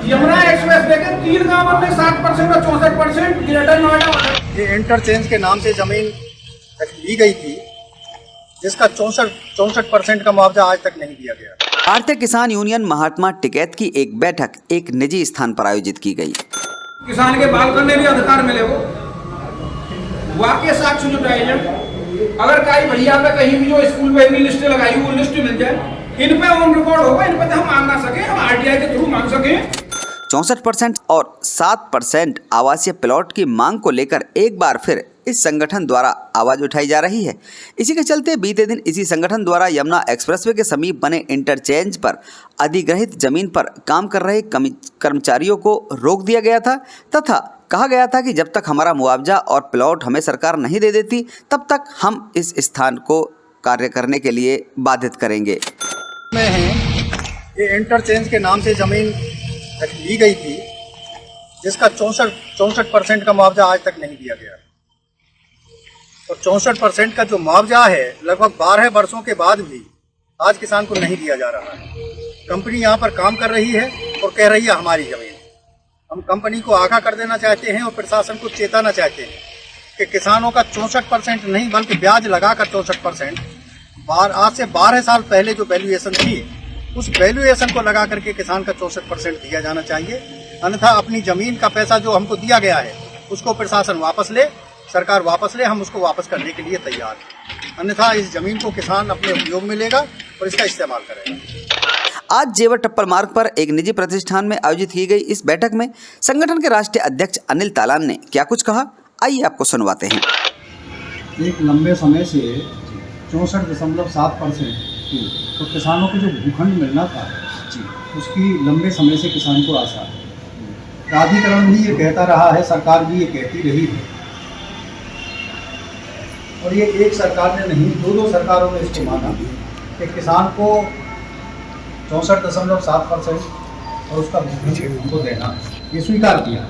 Yamuna express way के 3 गांवों में 7% और 64% ग्रेटर नोएडा। ये इंटरचेंज के नाम से जमीन ली गई थी, जिसका 64% का मुआवजा आज तक नहीं दिया गया। भारतीय किसान यूनियन महात्मा टिकैत की एक बैठक एक निजी स्थान पर आयोजित की गई। किसान के बाल करने भी अधिकार मिले वो वाकई साक्ष्य जुटाए जाए। अगर कई भैया पे कहीं भी जो स्कूल में भी लिस्ट लगाई वो लिस्ट मिल जाए, इन पे ऑन रिकॉर्ड होगा, इन पे हम मांग ना सके, हम आरटीआई के थ्रू मांग सके। 64% और 7% आवासीय प्लॉट की मांग को लेकर एक बार फिर इस संगठन द्वारा आवाज उठाई जा रही है। इसी के चलते बीते दिन इसी संगठन द्वारा यमुना एक्सप्रेसवे के समीप बने इंटरचेंज पर अधिग्रहित जमीन पर काम कर रहे कर्मचारियों को रोक दिया गया था तथा कहा गया था कि जब तक हमारा मुआवजा और प्लॉट हमें सरकार नहीं दे देती तब तक हम इस स्थान को कार्य करने के लिए बाधित करेंगे। में है ये इंटरचेंज के नाम से जमीन ली गई थी, जिसका 64% का मुआवजा आज तक नहीं दिया गया। और 64% का जो मुआवजा है लगभग 12 वर्षों के बाद भी आज किसान को नहीं दिया जा रहा है। कंपनी यहाँ पर काम कर रही है और कह रही है हमारी जमीन। हम कंपनी को आगाह कर देना चाहते हैं और प्रशासन को चेताना चाहते हैं कि किसानों का 64% नहीं बल्कि ब्याज लगाकर 64%, आज से 12 साल पहले जो वैल्यूएशन थी उस वैल्यूएशन को लगा करके किसान का 64% दिया जाना चाहिए। अन्यथा अपनी जमीन का पैसा जो हमको दिया गया है उसको प्रशासन वापस ले, सरकार वापस ले, हम उसको वापस करने के लिए तैयार हैं। अन्यथा इस जमीन को किसान अपने उपयोग में लेगा और इसका इस्तेमाल करेगा। आज जेवर टप्पल मार्ग पर एक निजी प्रतिष्ठान में आयोजित की गई इस बैठक में संगठन के राष्ट्रीय अध्यक्ष अनिल तालान ने क्या कुछ कहा, आइए आपको सुनवाते हैं। एक लंबे समय से 64.7% तो किसानों को जो भूखंड मिलना था उसकी लंबे समय से किसान को आशा है। प्राधिकरण भी ये कहता रहा है, सरकार भी ये कहती रही है और ये एक सरकार ने नहीं, दो सरकारों ने इसको माना कि किसान को 64.7% और उसका भूखंड उनको देना, ये स्वीकार किया।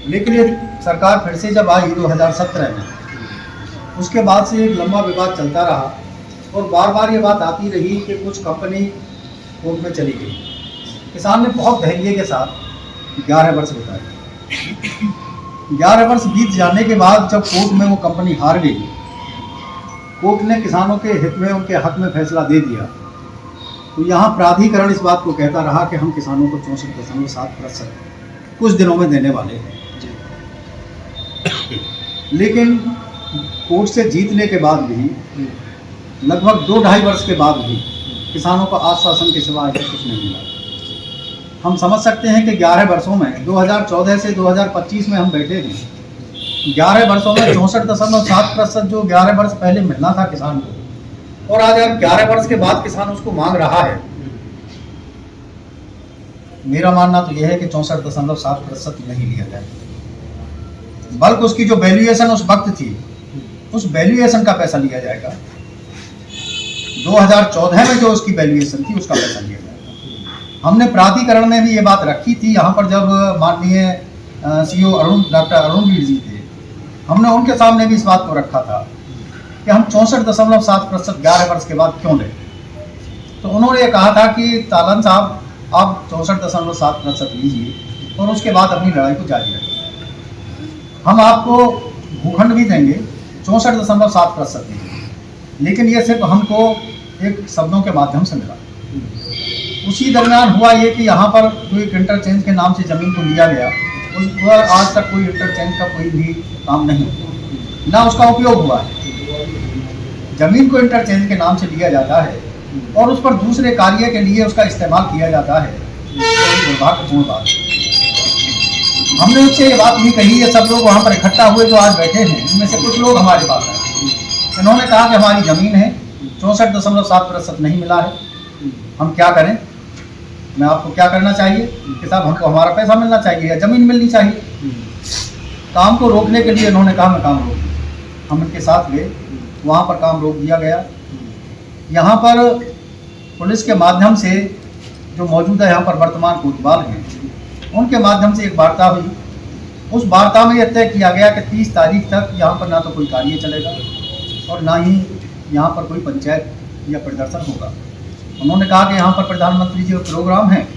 लेकिन ये सरकार फिर से जब आई 2017 में, उसके बाद से एक लंबा विवाद चलता रहा और बार बार ये बात आती रही कि कुछ कंपनी कोर्ट में चली गई। किसान ने बहुत धैर्य के साथ 11 वर्ष बिताए। 11 वर्ष बीत जाने के बाद जब कोर्ट में वो कंपनी हार गई, कोर्ट ने किसानों के हित में, उनके हक में फैसला दे दिया, तो यहाँ प्राधिकरण इस बात को कहता रहा कि हम किसानों को 64.7% कुछ दिनों में देने वाले हैं। लेकिन कोर्ट से जीतने के बाद भी लगभग 2-2.5 वर्ष के बाद भी किसानों को आश्वासन के सिवा कुछ नहीं मिला। हम समझ सकते हैं कि 11 वर्षों में 2014 से 2025 में हम बैठे हैं। 11 वर्षों में 64.7% जो 11 वर्ष पहले मिलना था किसान को, और आज 11 वर्ष के बाद किसान उसको मांग रहा है। मेरा मानना तो यह है कि 64.7% नहीं लिया जाए, बल्कि उसकी जो वैल्यूएशन उस वक्त थी उस वैल्यूएशन का पैसा लिया जाएगा। 2014 में जो उसकी वैल्यूएशन थी उसका पैसा लिया जाएगा। हमने प्राधिकरण में भी ये बात रखी थी, यहाँ पर जब माननीय सीईओ डॉक्टर अरुणवीर जी थे, हमने उनके सामने भी इस बात को रखा था कि हम 64.7% 11 वर्ष के बाद क्यों लें। तो उन्होंने ये कहा था कि तालन साहब आप 64.7% लीजिए और उसके बाद अपनी लड़ाई को जारी रखें। हम आपको भूखंड भी देंगे, 64.7% देंगे, लेकिन ये सिर्फ हमको एक शब्दों के माध्यम से मिला। उसी दरमियान हुआ ये कि यहाँ पर जो एक इंटरचेंज के नाम से ज़मीन को लिया गया, उस पर आज तक कोई इंटरचेंज का कोई भी काम नहीं, ना उसका उपयोग हुआ है। ज़मीन को इंटरचेंज के नाम से लिया जाता है और उस पर दूसरे कार्य के लिए उसका इस्तेमाल किया जाता है। दुर्भाग्यपूर्ण बात है। हमने उससे ये बात नहीं कही, ये सब लोग वहाँ पर इकट्ठा हुए जो आज बैठे हैं, इनमें से कुछ लोग हमारे पास आए। इन्होंने कहा कि हमारी ज़मीन है, 64.7% नहीं मिला है, हम क्या करें। मैं आपको क्या करना चाहिए कि साहब हमको हमारा पैसा मिलना चाहिए या ज़मीन मिलनी चाहिए। काम को रोकने के लिए इन्होंने कहा मैं काम रोक दूँ। हम इनके साथ गए, वहाँ पर काम रोक दिया गया। यहाँ पर पुलिस के माध्यम से जो मौजूदा यहाँ पर वर्तमान कोतवाल हैं, उनके माध्यम से एक वार्ता हुई। उस वार्ता में यह तय किया गया कि 30 तारीख तक यहाँ पर ना तो कोई कार्य चलेगा और ना ही यहाँ पर कोई पंचायत या प्रदर्शन होगा। उन्होंने कहा कि यहाँ पर प्रधानमंत्री जी का प्रोग्राम है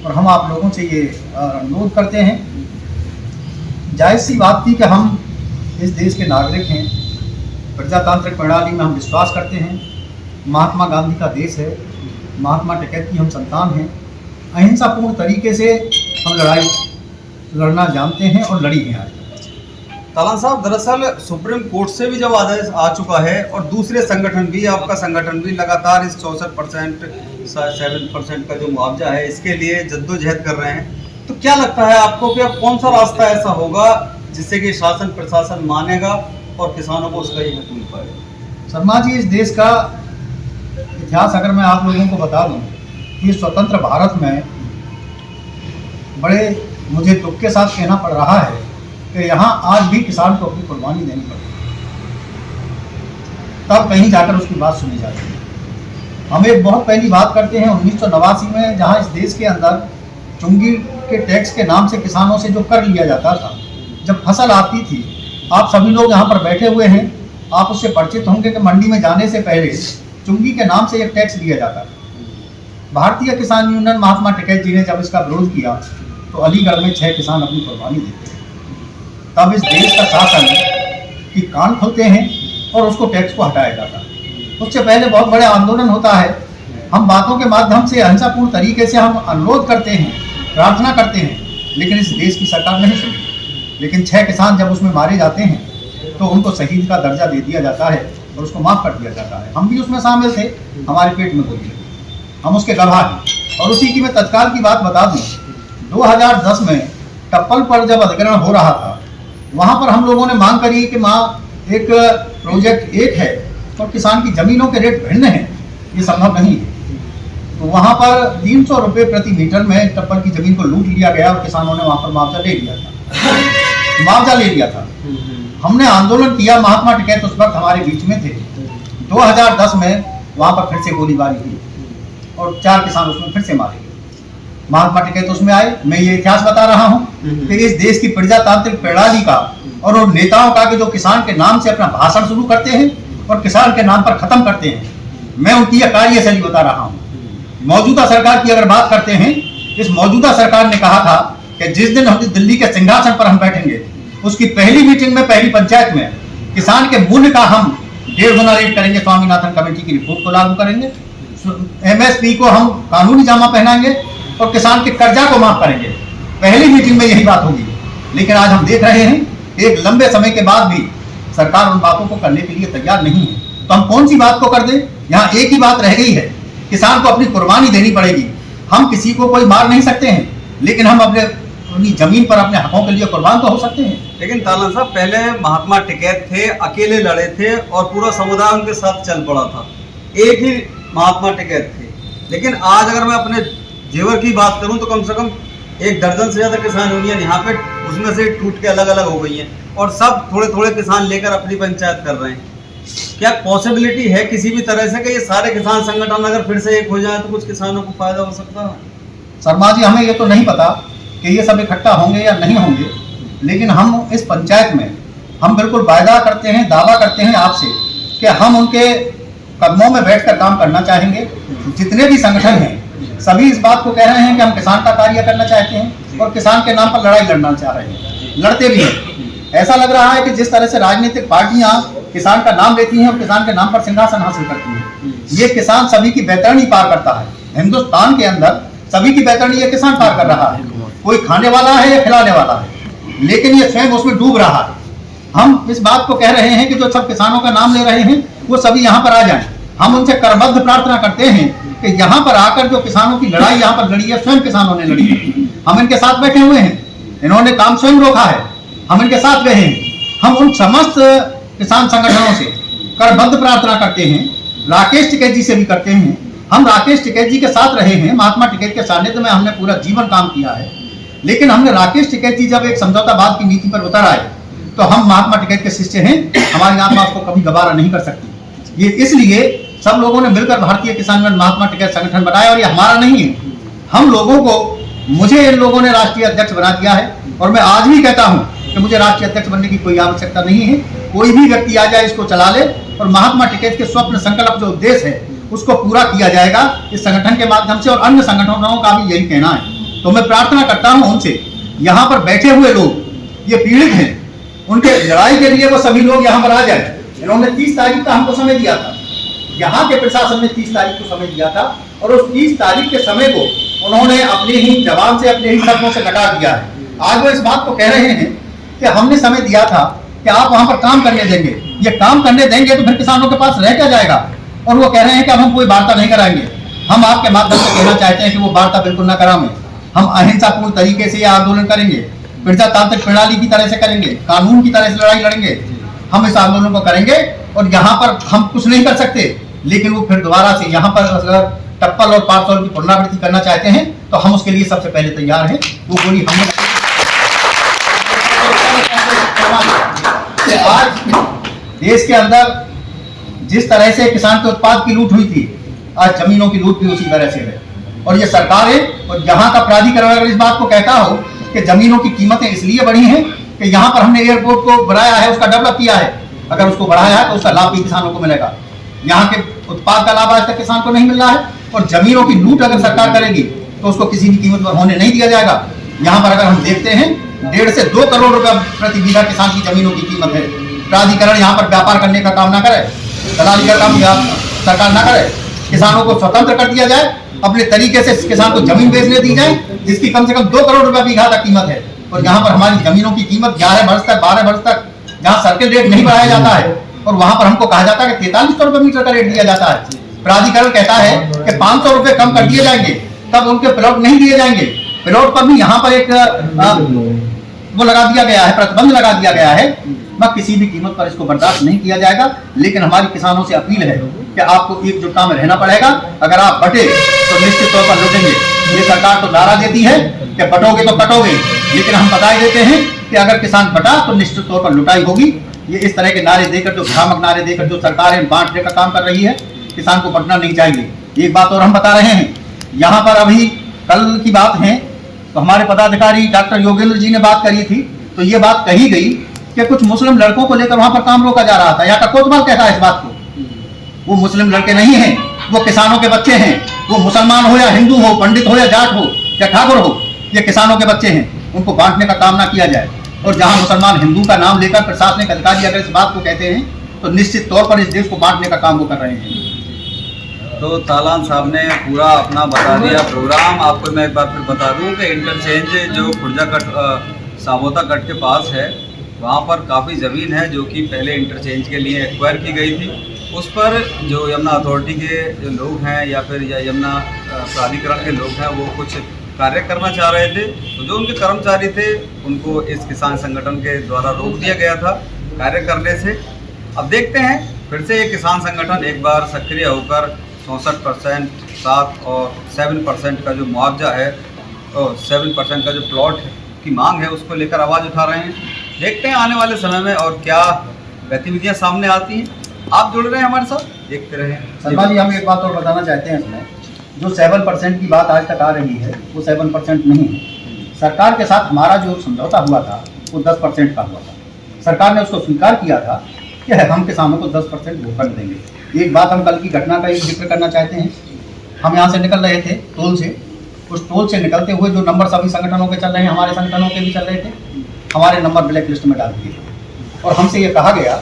और हम आप लोगों से ये अनुरोध करते हैं। जायज़ सी बात थी कि हम इस देश के नागरिक हैं, प्रजातांत्रिक प्रणाली में हम विश्वास करते हैं, महात्मा गांधी का देश है, महात्मा टिकैत की हम संतान हैं, अहिंसापूर्ण तरीके से हम लड़ाई लड़ना जानते हैं और लड़ी हैं आज। तालान साहब, दरअसल सुप्रीम कोर्ट से भी जब आदेश आ चुका है और दूसरे संगठन भी, आपका संगठन भी लगातार इस 64% 7% का जो मुआवजा है इसके लिए जद्दोजहद कर रहे हैं, तो क्या लगता है आपको कि अब कौन सा रास्ता ऐसा होगा जिससे कि शासन प्रशासन मानेगा और किसानों को उसका ही हक मिल पाएगा? शर्मा जी, इस देश का इतिहास अगर मैं आप लोगों को बता दूं कि स्वतंत्र भारत में बड़े मुझे दुख के साथ कहना पड़ रहा है कि यहाँ आज भी किसान को अपनी कुर्बानी देनी पड़ती है, तब कहीं जाकर उसकी बात सुनी जाती है। हम एक बहुत पहली बात करते हैं 1989 में, जहाँ इस देश के अंदर चुंगी के टैक्स के नाम से किसानों से जो कर लिया जाता था, जब फसल आती थी, आप सभी लोग यहाँ पर बैठे हुए हैं, आप उससे परिचित होंगे कि मंडी में जाने से पहले चुंगी के नाम से एक टैक्स लिया जाता था। भारतीय किसान यूनियन महात्मा टिकैत जी ने जब इसका विरोध किया तो अलीगढ़ में 6 किसान अपनी कुर्बानी देते हैं। तब इस देश का शासन की कान खुलते हैं और उसको टैक्स को हटाया जाता है। उससे पहले बहुत बड़े आंदोलन होता है, हम बातों के माध्यम से अहिंसापूर्ण तरीके से हम अनुरोध करते हैं, प्रार्थना करते हैं, लेकिन इस देश की सरकार नहीं सुनती। लेकिन 6 किसान जब उसमें मारे जाते हैं तो उनको शहीद का दर्जा दे दिया जाता है और उसको माफ़ कर दिया जाता है। हम भी उसमें शामिल थे, हमारे पेट में गोली लगी, हम उसके गवाह हैं। और उसी की मैं तत्काल की बात बता दूं, 2010 में टप्पल पर जब अधिग्रहण हो रहा था, वहाँ पर हम लोगों ने मांग करी कि एक प्रोजेक्ट एक है और किसान की ज़मीनों के रेट भिन्न हैं, ये संभव नहीं है। तो वहाँ पर 300 रुपये प्रति मीटर में टप्पल की ज़मीन को लूट लिया गया और किसानों ने वहाँ पर मुआवजा ले लिया था। हमने आंदोलन किया, महात्मा टिकैत उस वक्त हमारे बीच में थे। 2010 में वहाँ पर फिर से गोलीबारी हुई और 4 किसान उसमें फिर से मारे गए। महात्मा टिकैत उसमें आए। मैं ये इतिहास बता रहा हूँ कि इस देश की प्रजातांत्रिक प्रणाली का और उन नेताओं का कि जो किसान के नाम से अपना भाषण शुरू करते हैं और किसान के नाम पर खत्म करते हैं, मैं उनकी यह कार्यशैली बता रहा हूँ। मौजूदा सरकार की अगर बात करते हैं, इस मौजूदा सरकार ने कहा था कि जिस दिन हम दिल्ली के सिंहासन पर हम बैठेंगे, उसकी पहली मीटिंग में, पहली पंचायत में किसान के मूल्य का हम 1.5 गुना रेट करेंगे, स्वामीनाथन कमेटी की रिपोर्ट को लागू करेंगे, MSP को हम कानूनी जामा पहनाएंगे और किसान के कर्जा को माफ करेंगे। पहली मीटिंग में यही बात होगी। लेकिन आज हम देख रहे हैं एक लंबे समय के बाद भी सरकार उन बातों को करने के लिए तैयार नहीं है। तो हम कौन सी बात को कर दें? यहाँ एक ही बात रह गई है, किसान को अपनी कुर्बानी देनी पड़ेगी। हम किसी को कोई मार नहीं सकते हैं, लेकिन हम अपनी जमीन पर अपने हकों के लिए कुर्बान तो हो सकते हैं। लेकिन तालन साहब, पहले महात्मा टिकैत थे, अकेले लड़े थे और पूरा समुदाय उनके साथ चल पड़ा था, एक ही महात्मा टिकैत थे। लेकिन आज अगर मैं अपने जेवर की बात करूं तो कम से कम 1 दर्जन से ज़्यादा किसान यूनियन यहाँ पे उसमें से टूट के अलग अलग हो गई हैं और सब थोड़े थोड़े किसान लेकर अपनी पंचायत कर रहे हैं। क्या पॉसिबिलिटी है किसी भी तरह से कि ये सारे किसान संगठन अगर फिर से एक हो जाए तो कुछ किसानों को फायदा हो सकता है? शर्मा जी, हमें ये तो नहीं पता कि ये सब इकट्ठा होंगे या नहीं होंगे, लेकिन हम इस पंचायत में हम बिल्कुल वायदा करते हैं, दावा करते हैं आपसे कि हम उनके कदमों में बैठकर काम करना चाहेंगे। जितने भी संगठन हैं सभी इस बात को कह रहे हैं कि हम किसान का कार्य करना चाहते हैं और किसान के नाम पर लड़ाई लड़ना चाह रहे हैं, लड़ते भी हैं। ऐसा लग रहा है कि जिस तरह से राजनीतिक पार्टियां किसान का नाम लेती हैं और किसान के नाम पर सिंहासन हासिल करती हैं, ये किसान सभी की बैतरणी पार करता है। हिंदुस्तान के अंदर सभी की बैतरणी ये किसान पार कर रहा है। कोई खाने वाला है या खिलाने वाला है, लेकिन ये स्वयं उसमें डूब रहा है। हम इस बात को कह रहे हैं कि जो सब किसानों का नाम ले रहे हैं वो सभी यहाँ पर आ जाएं। हम उनसे करबद्ध प्रार्थना करते हैं कि यहाँ पर आकर जो किसानों की लड़ाई यहाँ पर लड़ी है, स्वयं किसानों ने लड़ी है। हम इनके साथ बैठे हुए हैं, इन्होंने काम स्वयं रोका है, हम इनके साथ गए हैं। हम उन समस्त किसान संगठनों से करबद्ध प्रार्थना करते हैं, राकेश टिकैत जी से भी करते हैं। हम राकेश टिकैत जी के साथ रहे हैं, महात्मा टिकैत के सानिध्य में हमने पूरा जीवन काम किया है। लेकिन हमने राकेश टिकैत जी जब एक समझौतावाद की नीति पर उतर आए तो हम महात्मा टिकैत के शिष्य हैं, हमारी आत्मा उसको कभी गवारा नहीं कर सकती। ये इसलिए सब लोगों ने मिलकर भारतीय किसान यूनियन महात्मा टिकैत संगठन बनाया और ये हमारा नहीं है। हम लोगों को, मुझे इन लोगों ने राष्ट्रीय अध्यक्ष बना दिया है और मैं आज भी कहता हूं कि मुझे राष्ट्रीय अध्यक्ष बनने की कोई आवश्यकता नहीं है। कोई भी व्यक्ति आ जाए, इसको चला ले और महात्मा टिकैत के स्वप्न संकल्प जो उद्देश्य है उसको पूरा किया जाएगा इस संगठन के माध्यम से, और अन्य संगठनों का भी यही कहना है। तो मैं प्रार्थना करता हूं उनसे, यहाँ पर बैठे हुए लोग ये पीड़ित हैं, उनके लड़ाई के लिए वो सभी लोग यहाँ पर आ जाए। इन्होंने 30 तारीख का हमको समय दिया था, यहाँ के प्रशासन ने 30 तारीख को समय दिया था, और उस 30 तारीख के समय को उन्होंने अपनी ही जवान से, अपने ही शब्दों से लगा दिया है। आज वो इस बात को कह रहे हैं कि हमने समय दिया था कि आप वहां पर काम करने देंगे, ये काम करने देंगे तो फिर किसानों के पास रह क्या जाएगा, और वो कह रहे हैं कि अब हम कोई वार्ता नहीं कराएंगे। हम आपके माध्यम से कहना चाहते हैं कि वो वार्ता बिल्कुल ना कराएं, हम अहिंसापूर्ण तरीके से यह आंदोलन करेंगे, प्रजातांत्रिक प्रणाली की तरह से करेंगे, कानून की तरह से लड़ाई लड़ेंगे, हम इस आंदोलन को करेंगे। और यहाँ पर हम कुछ नहीं कर सकते, लेकिन वो फिर दोबारा से यहाँ पर अगर टप्पल और 500 की पुनरावृत्ति करना चाहते हैं तो हम उसके लिए सबसे पहले तैयार हैं। वो गोली हमने आज देश के अंदर जिस तरह से किसान के उत्पाद की लूट हुई थी, आज जमीनों की लूट भी उसी तरह से है। और ये सरकार है और यहाँ का प्राधिकरण अगर इस बात को कहता हो कि जमीनों की कीमतें इसलिए बढ़ी हैं कि यहाँ पर हमने एयरपोर्ट को बढ़ाया है, उसका डेवलप किया है, अगर उसको बढ़ाया है तो उसका लाभ भी किसानों को मिलेगा। यहाँ के उत्पाद का लाभ आज तक किसान को नहीं मिल रहा है, और जमीनों की लूट अगर सरकार करेगी तो उसको किसी भी कीमत पर होने नहीं दिया जाएगा। यहाँ पर अगर हम देखते हैं 1.5 से 2 करोड़ रुपए प्रति बीघा किसान की जमीनों की कीमत है। प्राधिकरण यहाँ पर व्यापार करने का काम ना करे, दलाली का काम सरकार ना करे, किसानों को स्वतंत्र कर दिया जाए, अपने तरीके से किसान को जमीन बेचने दी जाए जिसकी कम से कम 2 करोड़ रुपए बीघा तक कीमत है। और यहाँ पर हमारी जमीनों की कीमत 11 वर्ष तक 12 वर्ष तक जहाँ सर्किल रेट नहीं बढ़ाया जाता है, और वहां पर हमको कहा जाता है कि 4300 रुपए मीटर का रेट दिया जाता है। प्राधिकरण कहता है कि 500 रुपए कम कर दिए जाएंगे, तब उनके प्लॉट नहीं दिए जाएंगे। प्लॉट पर भी यहाँ पर एक वो लगा दिया गया है, प्रतिबंध लगा दिया गया है, मैं किसी भी कीमत पर इसको बर्दाश्त नहीं किया जाएगा। लेकिन हमारी किसानों से अपील है कि आपको एकजुटता में रहना पड़ेगा। अगर आप बटे तो निश्चित तौर पर लुटेंगे। ये सरकार तो नारा देती है कि बटोगे तो कटोगे, लेकिन हम बताए देते हैं कि अगर किसान बटा तो निश्चित तौर पर लुटाई होगी। ये इस तरह के नारे देकर, जो भ्रामक नारे देकर जो सरकारें बांटने का काम कर रही है, किसान को बटना नहीं चाहिए। एक बात और हम बता रहे हैं, यहाँ पर अभी कल की बात है तो हमारे पदाधिकारी डॉक्टर योगेंद्र जी ने बात करी थी, तो ये बात कही गई कि कुछ मुस्लिम लड़कों को लेकर वहां पर काम रोका जा रहा था। यहाँ का कोतवाल कहता है इस बात को, वो मुस्लिम लड़के नहीं हैं, वो किसानों के बच्चे हैं। वो मुसलमान हो या हिंदू हो, पंडित हो या जाट हो या ठाकुर हो, ये किसानों के बच्चे हैं। उनको बांटने का काम ना किया जाए। और जहां मुसलमान हिंदू का नाम लेकर प्रशासनिक अधिकारी अगर इस बात को कहते हैं तो निश्चित तौर पर इस देश को बांटने का काम वो कर रहे हैं। तो तालान साहब ने पूरा अपना बता दिया प्रोग्राम। आपको मैं एक बार फिर बता दूं कि इंटरचेंज जो खुर्जा कट सामोता कट के पास है, वहाँ पर काफ़ी ज़मीन है जो कि पहले इंटरचेंज के लिए एक्वायर की गई थी। उस पर जो यमुना अथॉरिटी के जो लोग हैं या फिर यमुना प्राधिकरण के लोग हैं वो कुछ कार्य करना चाह रहे थे, तो जो उनके कर्मचारी थे उनको इस किसान संगठन के द्वारा रोक दिया गया था कार्य करने से। अब देखते हैं फिर से ये किसान संगठन एक बार सक्रिय होकर 64%, 7 और 7% का जो मुआवजा है और 7% का जो प्लॉट की मांग है उसको लेकर आवाज़ उठा रहे हैं। देखते हैं आने वाले समय में और क्या गतिविधियां सामने आती हैं। आप जुड़ रहे हैं हमारे साथ, देखते रहें। शर्मा जी, हम एक बात और बताना चाहते हैं इसमें, जो 7% की बात आज तक आ रही है वो 7% नहीं है। सरकार के साथ हमारा जो समझौता हुआ था वो 10% का हुआ था। सरकार ने उसको स्वीकार किया था कि हम किसानों को 10% भूखंड देंगे। एक बात हम कल की घटना का एक जिक्र करना चाहते हैं। हम यहाँ से निकल रहे थे टोल से, उस टोल से निकलते हुए जो नंबर सभी संगठनों के चल रहे हैं, हमारे संगठनों के भी चल रहे थे, हमारे नंबर ब्लैक लिस्ट में डाल दिए और हमसे ये कहा गया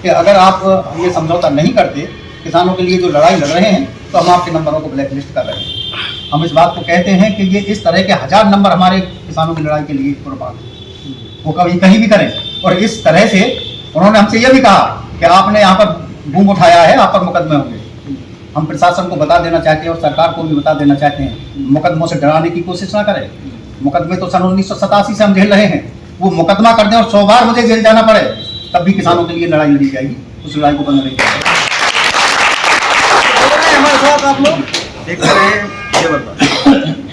कि अगर आप ये समझौता नहीं करते, किसानों के लिए जो लड़ाई लड़ रहे हैं, तो हम आपके नंबरों को ब्लैक लिस्ट कर रहे हैं। हम इस बात को कहते हैं कि ये इस तरह के 1000 नंबर हमारे किसानों की लड़ाई के लिए कुर्बान, वो कभी कहीं भी करें। और इस तरह से उन्होंने हमसे ये भी कहा कि आपने यहाँ पर बूम उठाया है, आप पर मुकदमे होंगे। हम प्रशासन को बता देना चाहते हैं और सरकार को भी बता देना चाहते हैं, मुकदमों से डराने की कोशिश ना करें। मुकदमे तो सन 1987 से हम झेल रहे हैं, वो मुकदमा कर दें और 100 बार मुझे जेल जाना पड़े तब भी किसानों के लिए लड़ाई लड़ी जाएगी, उस लड़ाई को बंद नहीं करेंगे। हमारे साथ आप लोग देखते रहे, जबरदस्त।